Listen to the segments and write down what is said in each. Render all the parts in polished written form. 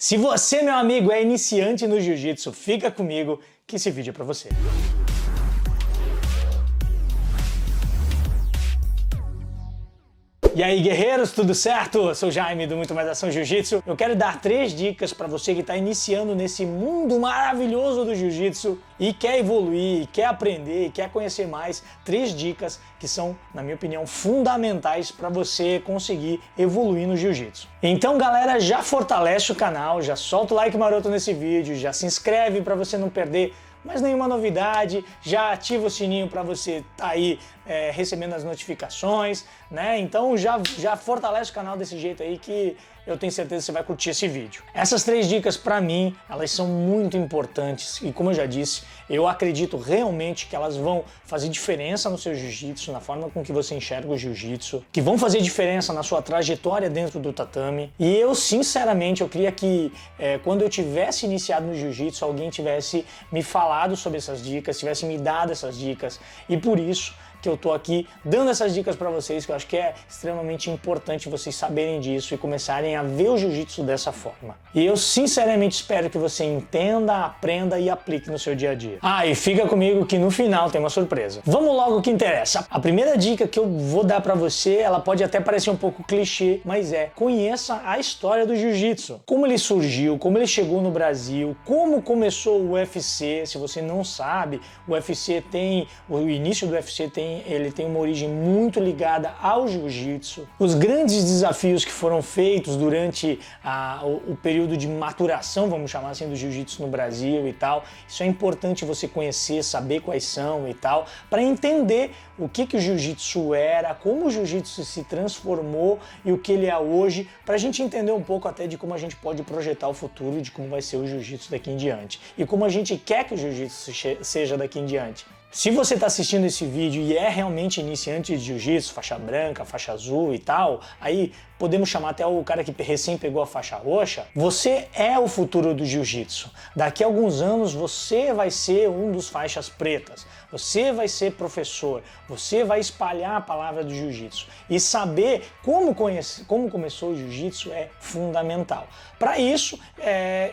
Se você, meu amigo, é iniciante no jiu-jitsu, fica comigo que esse vídeo é pra você. E aí, guerreiros, tudo certo? Eu sou o Jaime do Muito Mais Ação Jiu-Jitsu. Eu quero dar 3 dicas para você que está iniciando nesse mundo maravilhoso do jiu-jitsu e quer evoluir, quer aprender, quer conhecer mais. 3 dicas que são, na minha opinião, fundamentais para você conseguir evoluir no jiu-jitsu. Então, galera, já fortalece o canal, já solta o like maroto nesse vídeo, já se inscreve para você não perder mais nenhuma novidade, já ativa o sininho para você estar aí recebendo as notificações, né? Então já fortalece o canal desse jeito aí que eu tenho certeza que você vai curtir esse vídeo. Essas 3 dicas para mim, elas são muito importantes e como eu já disse, eu acredito realmente que elas vão fazer diferença no seu jiu-jitsu, na forma com que você enxerga o jiu-jitsu, que vão fazer diferença na sua trajetória dentro do tatame. E eu, sinceramente, eu queria que quando eu tivesse iniciado no jiu-jitsu, alguém tivesse me falado sobre essas dicas, tivesse me dado essas dicas. E por isso que eu tô aqui dando essas dicas para vocês, que eu acho que é extremamente importante vocês saberem disso e começarem a ver o jiu-jitsu dessa forma. E eu sinceramente espero que você entenda, aprenda e aplique no seu dia a dia. Ah, e fica comigo que no final tem uma surpresa. Vamos logo ao que interessa. A primeira dica que eu vou dar para você, ela pode até parecer um pouco clichê, mas conheça a história do jiu-jitsu. Como ele surgiu, como ele chegou no Brasil, como começou o UFC. Se você não sabe, o início do UFC ele tem uma origem muito ligada ao jiu-jitsu. Os grandes desafios que foram feitos durante o período de maturação, vamos chamar assim, do jiu-jitsu no Brasil e tal, isso é importante você conhecer, saber quais são e tal, para entender o que o jiu-jitsu era, como o jiu-jitsu se transformou e o que ele é hoje, para a gente entender um pouco até de como a gente pode projetar o futuro, de como vai ser o jiu-jitsu daqui em diante e como a gente quer que o jiu-jitsu seja daqui em diante. Se você está assistindo esse vídeo e é realmente iniciante de jiu-jitsu, faixa branca, faixa azul e tal, aí podemos chamar até o cara que recém pegou a faixa roxa, você é o futuro do jiu-jitsu. Daqui a alguns anos você vai ser um dos faixas pretas, você vai ser professor, você vai espalhar a palavra do jiu-jitsu. E saber como começou o jiu-jitsu é fundamental. Para isso,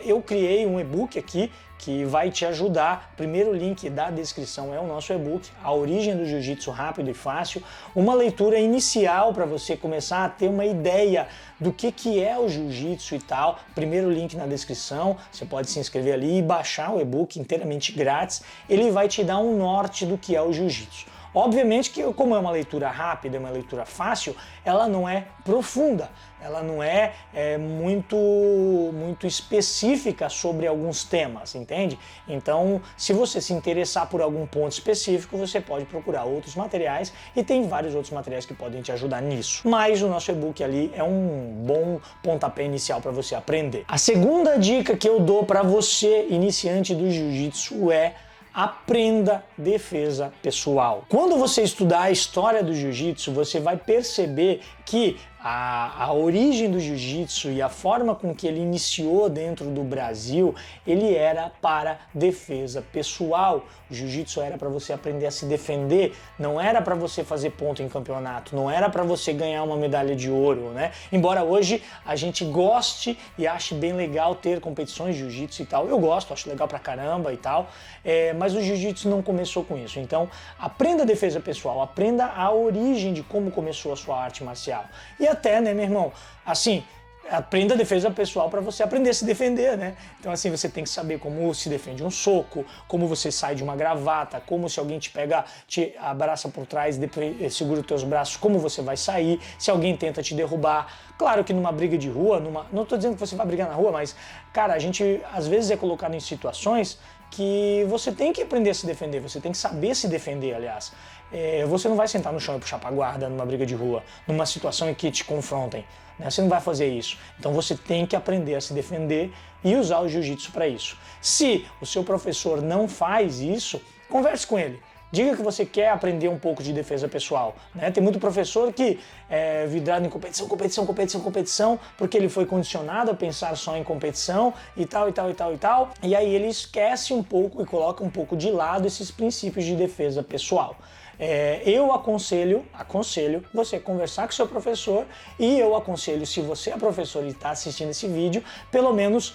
eu criei um e-book aqui que vai te ajudar. O primeiro link da descrição é o nosso e-book, A Origem do Jiu-Jitsu Rápido e Fácil, uma leitura inicial para você começar a ter uma ideia do que é o jiu-jitsu e tal. Primeiro link na descrição, você pode se inscrever ali e baixar o e-book inteiramente grátis. Ele vai te dar um norte do que é o jiu-jitsu. Obviamente que como é uma leitura rápida, é uma leitura fácil, ela não é profunda, ela não é muito específica sobre alguns temas, entende? Então, se você se interessar por algum ponto específico, você pode procurar outros materiais e tem vários outros materiais que podem te ajudar nisso. Mas o nosso e-book ali é um bom pontapé inicial para você aprender. A segunda dica que eu dou para você, iniciante do jiu-jitsu, é aprenda defesa pessoal. Quando você estudar a história do jiu-jitsu, você vai perceber que a origem do jiu-jitsu e a forma com que ele iniciou dentro do Brasil, ele era para defesa pessoal. O jiu-jitsu era para você aprender a se defender, não era para você fazer ponto em campeonato, não era para você ganhar uma medalha de ouro, né? Embora hoje a gente goste e ache bem legal ter competições de jiu-jitsu e tal, eu gosto, acho legal pra caramba e tal, mas o jiu-jitsu não começou com isso. Então, aprenda a defesa pessoal, aprenda a origem de como começou a sua arte marcial. E até, né, meu irmão, assim, aprenda a defesa pessoal para você aprender a se defender, né? Então, assim, você tem que saber como se defende um soco, como você sai de uma gravata, como se alguém te pega, te abraça por trás, segura os teus braços, como você vai sair, se alguém tenta te derrubar. Claro que numa briga de rua, não tô dizendo que você vai brigar na rua, mas, cara, a gente às vezes é colocado em situações que você tem que aprender a se defender, você tem que saber se defender, aliás. Você não vai sentar no chão e puxar pra guarda numa briga de rua, numa situação em que te confrontem, né? Você não vai fazer isso. Então você tem que aprender a se defender e usar o jiu-jitsu para isso. Se o seu professor não faz isso, converse com ele. Diga que você quer aprender um pouco de defesa pessoal, né? Tem muito professor que é vidrado em competição, porque ele foi condicionado a pensar só em competição e tal. E aí ele esquece um pouco e coloca um pouco de lado esses princípios de defesa pessoal. eu aconselho você conversar com seu professor, e eu aconselho, se você é professor e está assistindo esse vídeo, pelo menos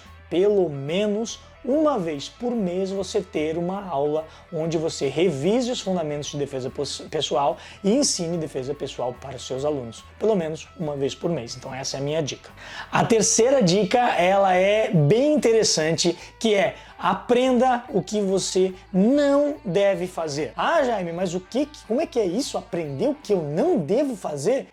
uma vez por mês você ter uma aula onde você revise os fundamentos de defesa pessoal e ensine defesa pessoal para os seus alunos. Pelo menos uma vez por mês. Então essa é a minha dica. A terceira dica, ela é bem interessante, que é: aprenda o que você não deve fazer. Ah, Jaime, mas como é que é isso? Aprender o que eu não devo fazer?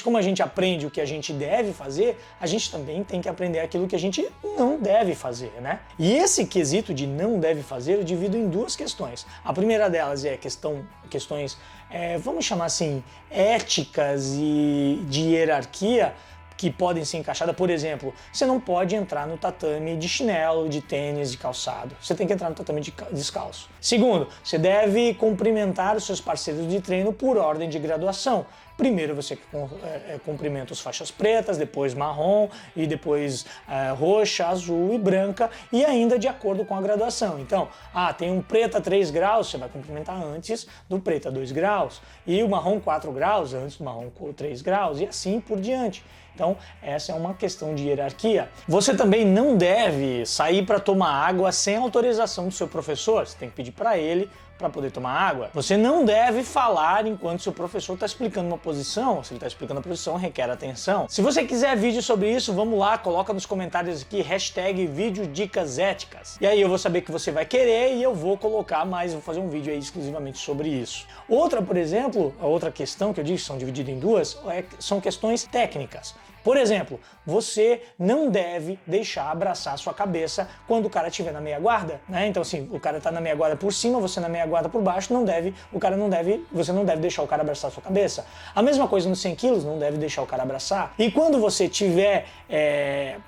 Como a gente aprende o que a gente deve fazer, a gente também tem que aprender aquilo que a gente não deve fazer, né? E esse quesito de não deve fazer eu divido em duas questões. A primeira delas é questões, vamos chamar assim, éticas e de hierarquia, que podem ser encaixadas. Por exemplo, você não pode entrar no tatame de chinelo, de tênis, de calçado. Você tem que entrar no tatame descalço. Segundo, você deve cumprimentar os seus parceiros de treino por ordem de graduação. Primeiro você cumprimenta os faixas pretas, depois marrom, e depois roxa, azul e branca, e ainda de acordo com a graduação. Então, tem um preta 3 graus, você vai cumprimentar antes do preta 2 graus, e o marrom 4 graus antes do marrom 3 graus, e assim por diante. Então, essa é uma questão de hierarquia. Você também não deve sair para tomar água sem autorização do seu professor. Você tem que pedir para ele para poder tomar água. Você não deve falar enquanto seu professor está explicando uma posição. Se ele está explicando a posição, requer atenção. Se você quiser vídeo sobre isso, vamos lá, coloca nos comentários aqui, #videodicas éticas. E aí eu vou saber que você vai querer e eu vou colocar mais, vou fazer um vídeo aí exclusivamente sobre isso. Outra, por exemplo, a outra questão que eu disse, são divididas em duas, são questões técnicas. Por exemplo, você não deve deixar abraçar a sua cabeça quando o cara estiver na meia guarda, né? Então, assim, o cara tá na meia guarda por cima, você na meia guarda por baixo, você não deve deixar o cara abraçar a sua cabeça. A mesma coisa nos 100 quilos, não deve deixar o cara abraçar. E quando você estiver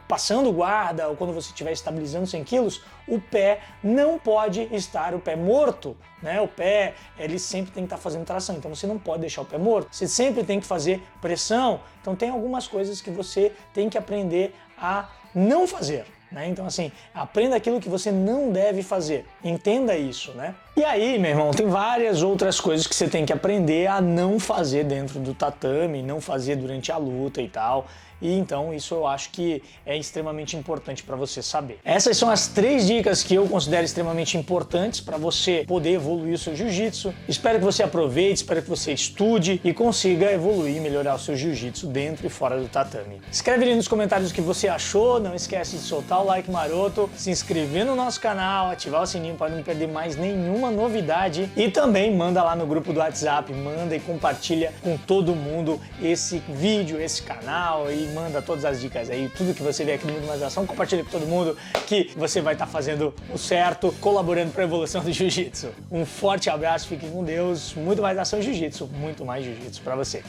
passando guarda, ou quando você estiver estabilizando 100 quilos, o pé não pode estar o pé morto, né? O pé, ele sempre tem que estar fazendo tração, então você não pode deixar o pé morto. Você sempre tem que fazer pressão. Então tem algumas coisas que você tem que aprender a não fazer, né? Então, assim, aprenda aquilo que você não deve fazer. Entenda isso, né? E aí, meu irmão, tem várias outras coisas que você tem que aprender a não fazer dentro do tatame, não fazer durante a luta e tal. E então isso eu acho que é extremamente importante para você saber. Essas são as 3 dicas que eu considero extremamente importantes para você poder evoluir o seu jiu-jitsu. Espero que você aproveite, espero que você estude e consiga evoluir e melhorar o seu jiu-jitsu dentro e fora do tatame. Escreve ali nos comentários o que você achou, não esquece de soltar o like maroto, se inscrever no nosso canal, ativar o sininho para não perder mais nenhuma novidade, e também manda lá no grupo do WhatsApp, manda e compartilha com todo mundo esse vídeo, esse canal, e manda todas as dicas aí, tudo que você vê aqui no Mundo Mais Ação, compartilha com todo mundo que você vai estar fazendo o certo, colaborando para a evolução do jiu-jitsu. Um forte abraço, fique com Deus, muito mais ação jiu-jitsu, muito mais jiu-jitsu para você.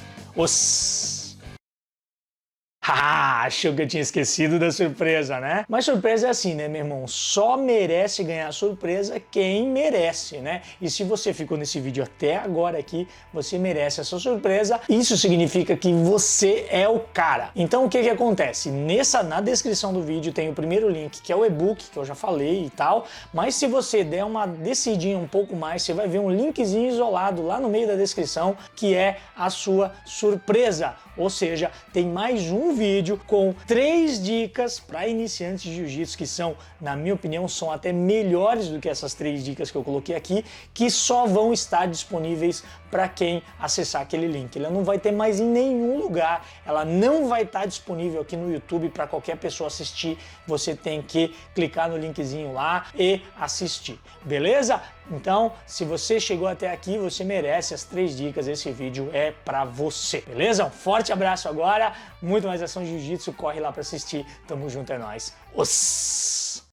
Achou que eu tinha esquecido da surpresa, né? Mas surpresa é assim, né, meu irmão? Só merece ganhar surpresa quem merece, né? E se você ficou nesse vídeo até agora aqui, você merece essa surpresa. Isso significa que você é o cara. Então o que acontece? Na descrição do vídeo tem o primeiro link, que é o e-book, que eu já falei e tal. Mas se você der uma descidinha um pouco mais, você vai ver um linkzinho isolado lá no meio da descrição, que é a sua surpresa. Ou seja, tem mais um vídeo com 3 dicas para iniciantes de jiu-jitsu que são, na minha opinião, são até melhores do que essas 3 dicas que eu coloquei aqui, que só vão estar disponíveis para quem acessar aquele link. Ela não vai ter mais em nenhum lugar, ela não vai estar disponível aqui no YouTube para qualquer pessoa assistir. Você tem que clicar no linkzinho lá e assistir, beleza? Então, se você chegou até aqui, você merece as 3 dicas, esse vídeo é para você, beleza? Um forte abraço agora, muito mais ação jiu-jitsu, corre lá para assistir, tamo junto, é nóis.